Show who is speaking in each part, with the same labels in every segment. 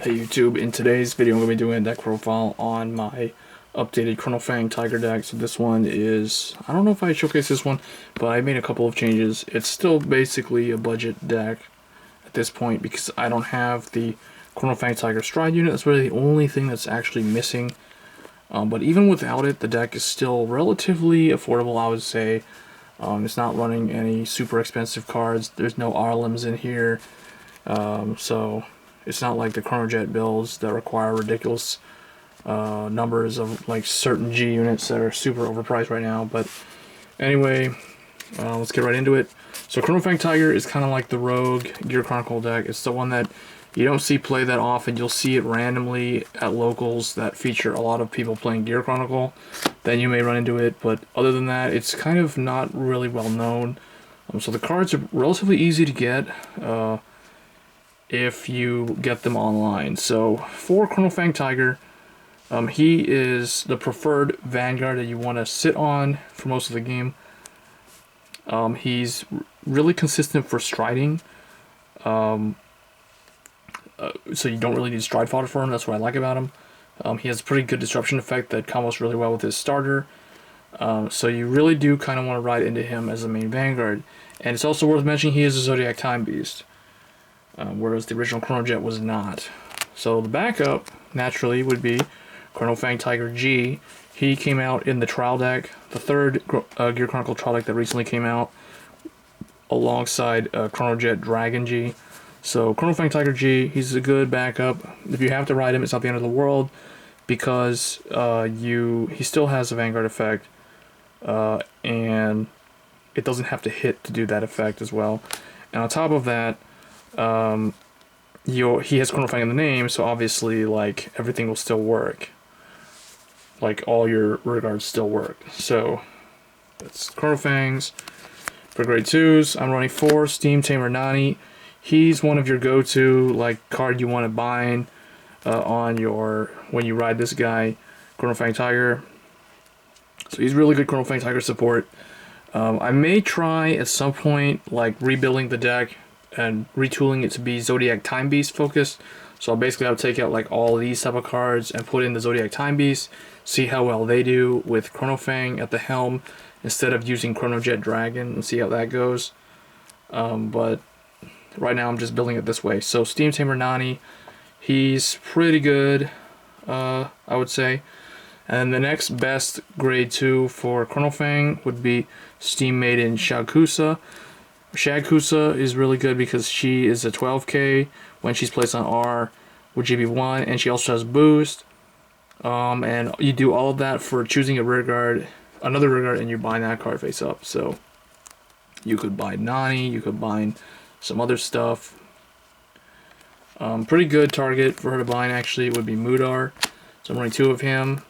Speaker 1: Hey YouTube, in today's video I'm going to be doing a deck profile on my updated Chronofang Tiger deck. So this one is, I don't know if I showcased this one, but I made a couple of changes. It's still basically a budget deck at this point because I don't have the Chronofang Tiger Stride unit. That's really the only thing that's actually missing. But even without it, the deck is still relatively affordable, I would say. It's not running any super expensive cards. There's no Arlems in here. So it's not like the Chronojet builds that require ridiculous numbers of like certain G units that are super overpriced right now. But anyway, let's get right into it. So Chronofang Tiger is kind of like the Rogue Gear Chronicle deck. It's the one that you don't see play that often. You'll see it randomly at locals that feature a lot of people playing Gear Chronicle. Then you may run into it, but other than that, it's kind of not really well known. So the cards are relatively easy to get if you get them online. So for Chronofang Tiger, he is the preferred Vanguard that you want to sit on for most of the game. He's really consistent for striding. So you don't really need stride fodder for him. That's what I like about him. He has a pretty good disruption effect that combos really well with his starter. So you really do kind of want to ride into him as the main Vanguard. And it's also worth mentioning he is a Zodiac Time Beast, whereas the original Chronojet was not. So the backup, naturally, would be Chronofang Tiger G. He came out in the trial deck, the third Gear Chronicle trial deck that recently came out, alongside Chronojet Dragon G. So Chronofang Tiger G, he's a good backup. If you have to ride him, it's not the end of the world, because he still has a Vanguard effect, and it doesn't have to hit to do that effect as well. And on top of that, he has Chronofang in the name, so obviously like everything will still work. Like all your rear guards still work. So that's Chronofangs. For grade 2s, I'm running 4 Steam Tamer Nani. He's one of your go-to like card you want to bind on your when you ride this guy, Chronofang Tiger. So he's really good Chronofang Tiger support. I may try at some point like rebuilding the deck and retooling it to be Zodiac Time Beast focused. So basically I would take out like all these type of cards and put in the Zodiac Time Beast, see how well they do with Chronofang at the helm instead of using Chronojet Dragon, and see how that goes. But right now I'm just building it this way. So Steam Tamer Nani, he's pretty good, I would say. And the next best grade 2 for Chronofang would be Steam Maiden Shagkusa. Shagkusa is really good because she is a 12k when she's placed on R with GB1, and she also has boost. And you do all of that for choosing a rear guard, another rear guard, and you bind that card face up. So you could bind Nani, you could bind some other stuff. Pretty good target for her to bind actually would be Mudar. So I'm running 2 of him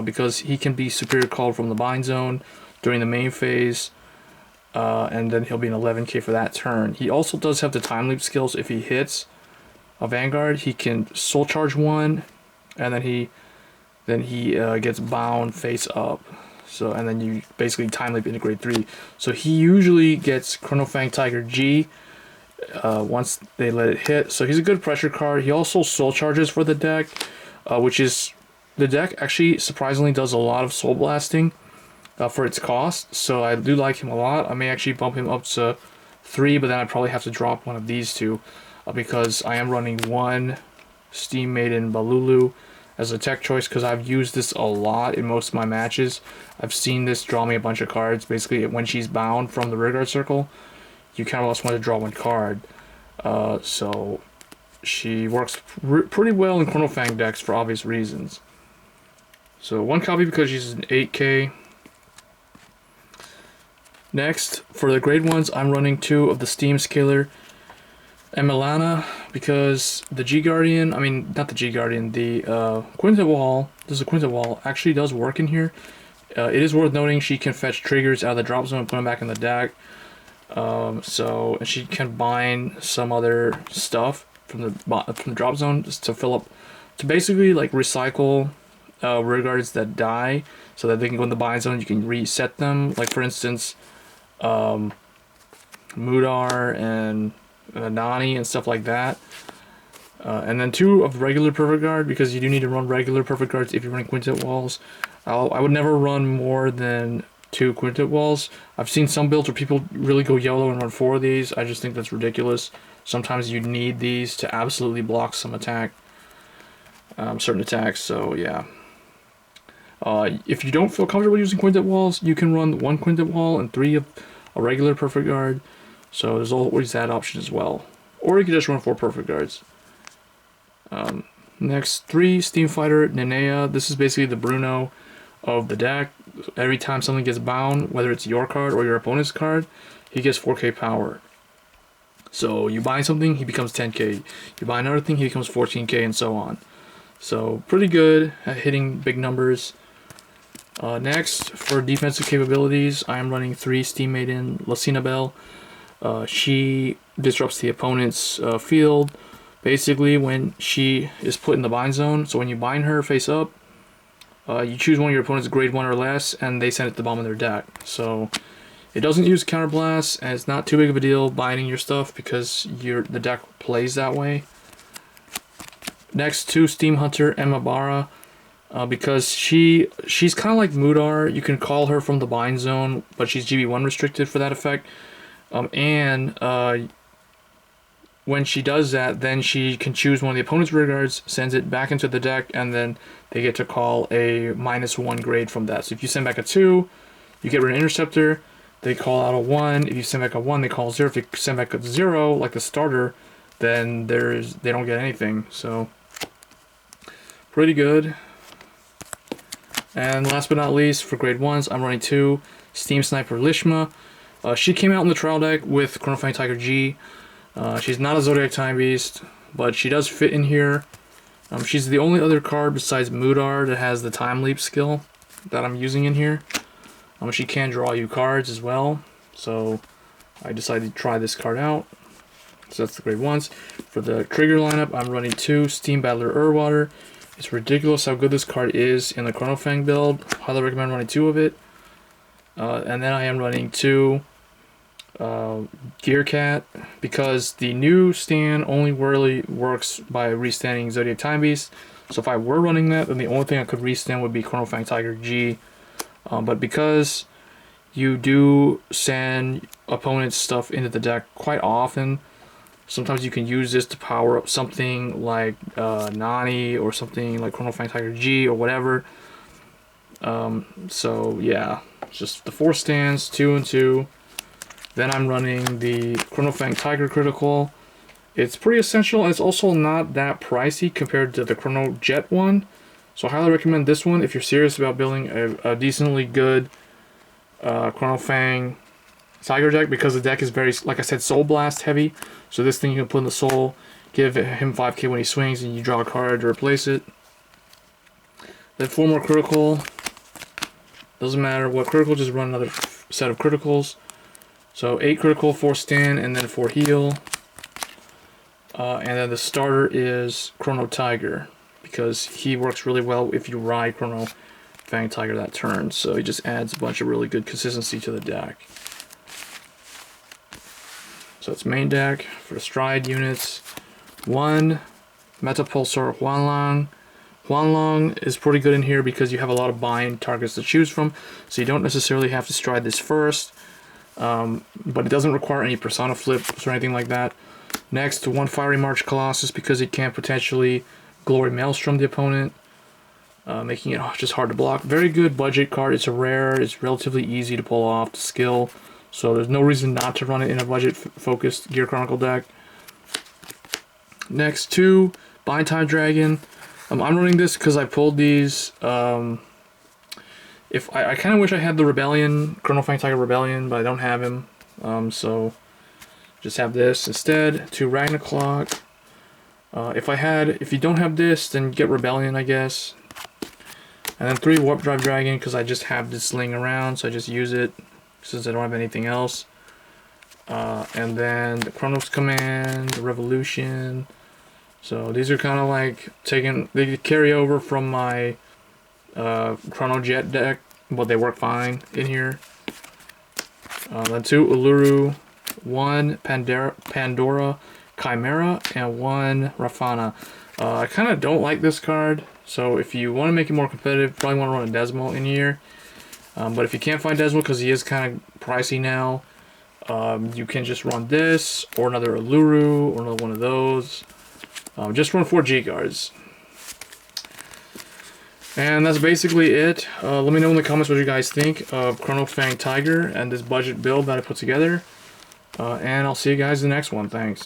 Speaker 1: because he can be superior called from the bind zone during the main phase. And then he'll be an 11k for that turn. He also does have the time leap skills. If he hits a Vanguard, he can soul charge 1, and then he gets bound face up. So and then you basically time leap into grade 3. So he usually gets Chronofang Tiger G once they let it hit. So he's a good pressure card. He also soul charges for the deck, which is the deck actually surprisingly does a lot of soul blasting. For its cost, so I do like him a lot. I may actually bump him up to 3, but then I'd probably have to drop one of these two because I am running 1 Steam Maiden Balulu as a tech choice because I've used this a lot in most of my matches. I've seen this draw me a bunch of cards. Basically, when she's bound from the rearguard circle, you kind of just want to draw 1 card. So she works pretty well in Chronofang decks for obvious reasons. So 1 copy because she's an 8k. Next, for the grade 1s, I'm running 2 of the Steam Scaler Emelana because the G-Guardian, I mean, not the G-Guardian, the Quinta Wall, this is a Quinta Wall, actually does work in here. It is worth noting she can fetch triggers out of the drop zone and put them back in the deck. So and she can bind some other stuff from the drop zone just to fill up, to basically like recycle rear guards that die so that they can go in the bind zone. You can reset them, like for instance Mudar and Nani and stuff like that. And then 2 of regular Perfect Guard, because you do need to run regular Perfect Guards if you're running Quintet Walls. I would never run more than 2 Quintet Walls. I've seen some builds where people really go yellow and run 4 of these. I just think that's ridiculous. Sometimes you need these to absolutely block some attack, certain attacks, so yeah. If you don't feel comfortable using Quintet Walls, you can run 1 Quintet Wall and 3 of a regular Perfect Guard. So there's always that option as well. Or you can just run 4 Perfect Guards. Next, 3 Steam Fighter Nenea. This is basically the Bruno of the deck. Every time something gets bound, whether it's your card or your opponent's card, he gets 4k power. So you buy something, he becomes 10k. You buy another thing, he becomes 14k, and so on. So pretty good at hitting big numbers. Next, for defensive capabilities, I am running 3 Steam Maiden Lucina Bell. She disrupts the opponent's field, basically when she is put in the bind zone. So when you bind her face up, you choose one of your opponent's grade 1 or less, and they send it to the bottom of their deck. So it doesn't use counterblast, and it's not too big of a deal binding your stuff because the deck plays that way. Next, 2 Steam Hunter Emabara. Because she's kind of like Mudar. You can call her from the bind zone, but she's GB1 restricted for that effect. When she does that, then she can choose one of the opponent's rear guards, sends it back into the deck, and then they get to call a -1 grade from that. So if you send back a 2, you get rid of Interceptor, they call out a 1. If you send back a 1, they call 0. If you send back a 0, like the starter, then they don't get anything. So pretty good. And last but not least, for grade 1s, I'm running 2 Steam Sniper Lishma. She came out in the trial deck with Chronofang Tiger G. She's not a Zodiac Time Beast, but she does fit in here. She's the only other card besides Mudar that has the Time Leap skill that I'm using in here. She can draw you cards as well, so I decided to try this card out. So that's the grade 1s. For the trigger lineup, I'm running 2 Steam Battler Urwater. It's ridiculous how good this card is in the Chronofang build. Highly recommend running 2 of it. And then I am running 2 Gear Cat, because the new stand only really works by restanding Zodiac Time Beast. So if I were running that, then the only thing I could restand would be Chronofang Tiger G. But because you do send opponent's stuff into the deck quite often, sometimes you can use this to power up something like Nani or something like Chronofang Tiger G or whatever. So yeah, just the 4 stands, 2 and 2. Then I'm running the Chronofang Tiger Critical. It's pretty essential, and it's also not that pricey compared to the Chrono Jet one. So I highly recommend this one if you're serious about building a decently good Chronofang Tiger deck, because the deck is very, like I said, Soul Blast heavy. So this thing you can put in the Soul, give him 5k when he swings, and you draw a card to replace it. Then 4 more critical. Doesn't matter what critical, just run another set of criticals. So 8 critical, 4 stand, and then 4 heal. And then the starter is Chrono Tiger, because he works really well if you ride Chronofang Tiger that turn. So he just adds a bunch of really good consistency to the deck. So it's main deck for stride units. 1 Metapulsar Huanlong. Huanlong is pretty good in here because you have a lot of bind targets to choose from, so you don't necessarily have to stride this first. But it doesn't require any persona flips or anything like that. Next, 1 Fiery March Colossus, because it can potentially Glory Maelstrom the opponent, making it just hard to block. Very good budget card. It's a rare. It's relatively easy to pull off the skill, so there's no reason not to run it in a budget-focused Gear Chronicle deck. Next, 2 Bind Time Dragon. I'm running this because I pulled these. If I kind of wish I had the Rebellion, Chronofang Tiger Rebellion, but I don't have him. So just have this instead. 2 Ragnarok. If you don't have this, then get Rebellion, I guess. And then 3 Warp Drive Dragon, because I just have this laying around, so I just use it since I don't have anything else. And then the Chronos Command, the Revolution. So these are kind of like they carry over from my Chrono Jet deck, but they work fine in here. Then 2 Uluru, 1 Pandora, Chimera, and 1 Rafana. I kind of don't like this card, so if you want to make it more competitive, probably want to run a Desmo in here. But if you can't find Desmo because he is kind of pricey now, you can just run this, or another Aluru, or another one of those. Just run 4 G guards. And that's basically it. Let me know in the comments what you guys think of Chronofang Tiger and this budget build that I put together. And I'll see you guys in the next one. Thanks.